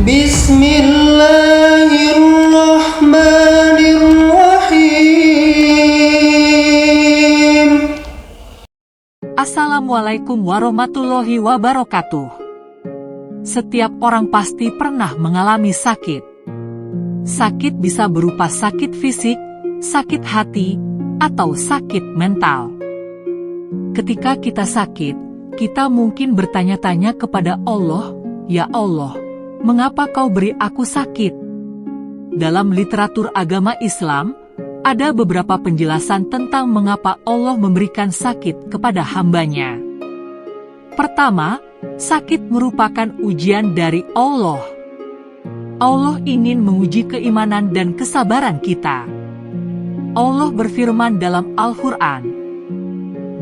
Bismillahirrahmanirrahim. Assalamualaikum warahmatullahi wabarakatuh. Setiap orang pasti pernah mengalami sakit. Sakit bisa berupa sakit fisik, sakit hati, atau sakit mental. Ketika kita sakit, kita mungkin bertanya-tanya kepada Allah, "Ya Allah, mengapa kau beri aku sakit?" Dalam literatur agama Islam, ada beberapa penjelasan tentang mengapa Allah memberikan sakit kepada hamba-Nya. Pertama, sakit merupakan ujian dari Allah. Allah ingin menguji keimanan dan kesabaran kita. Allah berfirman dalam Al-Quran,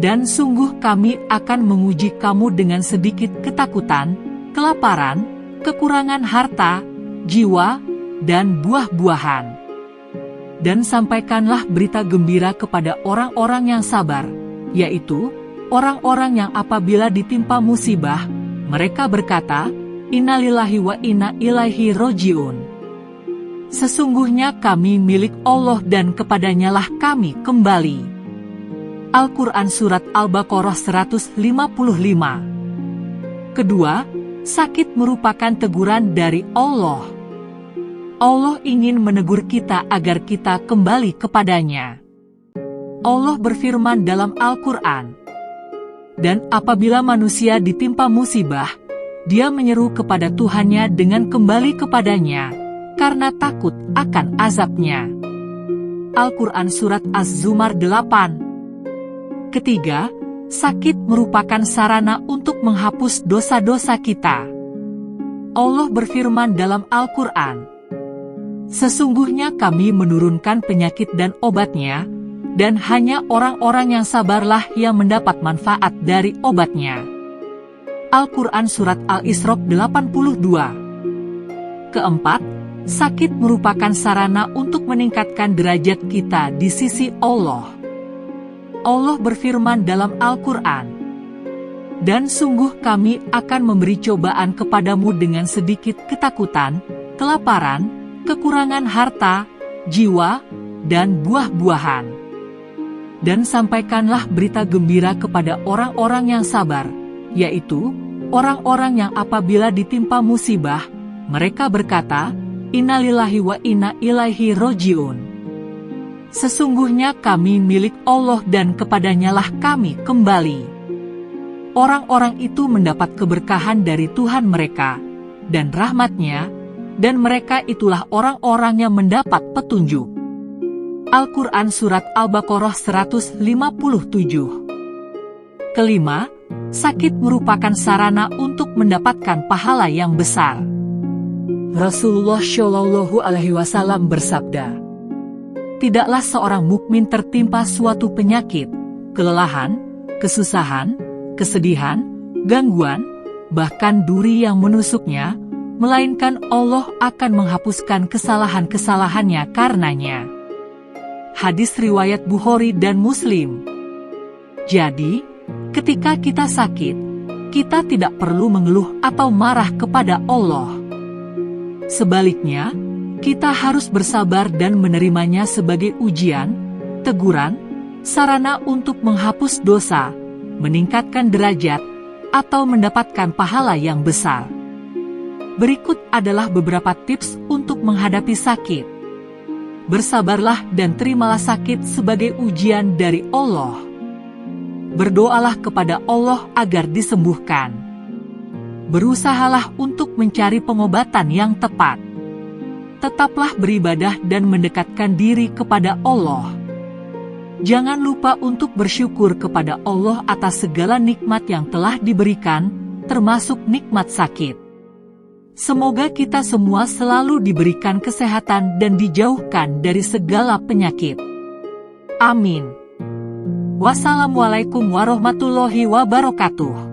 "Dan sungguh kami akan menguji kamu dengan sedikit ketakutan, kelaparan, kekurangan harta, jiwa, dan buah-buahan. Dan sampaikanlah berita gembira kepada orang-orang yang sabar, yaitu orang-orang yang apabila ditimpa musibah, mereka berkata, 'Innalillahi wa inna ilaihi roji'un.' Sesungguhnya kami milik Allah dan kepadanyalah kami kembali." Al-Quran Surat Al-Baqarah 155. Kedua, sakit merupakan teguran dari Allah. Allah ingin menegur kita agar kita kembali kepadanya. Allah berfirman dalam Al-Quran, "Dan apabila manusia ditimpa musibah, dia menyeru kepada Tuhannya dengan kembali kepadanya, karena takut akan azabnya." Al-Quran Surat Az-Zumar 8. Ketiga, sakit merupakan sarana untuk menghapus dosa-dosa kita. Allah berfirman dalam Al-Quran, "Sesungguhnya kami menurunkan penyakit dan obatnya, dan hanya orang-orang yang sabarlah yang mendapat manfaat dari obatnya." Al-Quran Surat Al-Isra 82. Keempat, sakit merupakan sarana untuk meningkatkan derajat kita di sisi Allah. Allah berfirman dalam Al-Quran, "Dan sungguh kami akan memberi cobaan kepadamu dengan sedikit ketakutan, kelaparan, kekurangan harta, jiwa, dan buah-buahan. Dan sampaikanlah berita gembira kepada orang-orang yang sabar, yaitu orang-orang yang apabila ditimpa musibah, mereka berkata, 'Innalillahi wa inna ilaihi roji'un.' Sesungguhnya kami milik Allah dan kepadanyalah kami kembali." Orang-orang itu mendapat keberkahan dari Tuhan mereka, dan rahmat-Nya, dan mereka itulah orang-orang yang mendapat petunjuk. Al-Quran Surat Al-Baqarah 157. Kelima, sakit merupakan sarana untuk mendapatkan pahala yang besar. Rasulullah Shallallahu Alaihi Wasallam bersabda, "Tidaklah seorang mukmin tertimpa suatu penyakit, kelelahan, kesusahan, kesedihan, gangguan, bahkan duri yang menusuknya, melainkan Allah akan menghapuskan kesalahan-kesalahannya karenanya." Hadis riwayat Bukhari dan Muslim. Jadi, ketika kita sakit, kita tidak perlu mengeluh atau marah kepada Allah. Sebaliknya, kita harus bersabar dan menerimanya sebagai ujian, teguran, sarana untuk menghapus dosa, meningkatkan derajat, atau mendapatkan pahala yang besar. Berikut adalah beberapa tips untuk menghadapi sakit. Bersabarlah dan terimalah sakit sebagai ujian dari Allah. Berdoalah kepada Allah agar disembuhkan. Berusahalah untuk mencari pengobatan yang tepat. Tetaplah beribadah dan mendekatkan diri kepada Allah. Jangan lupa untuk bersyukur kepada Allah atas segala nikmat yang telah diberikan, termasuk nikmat sakit. Semoga kita semua selalu diberikan kesehatan dan dijauhkan dari segala penyakit. Amin. Wassalamualaikum warahmatullahi wabarakatuh.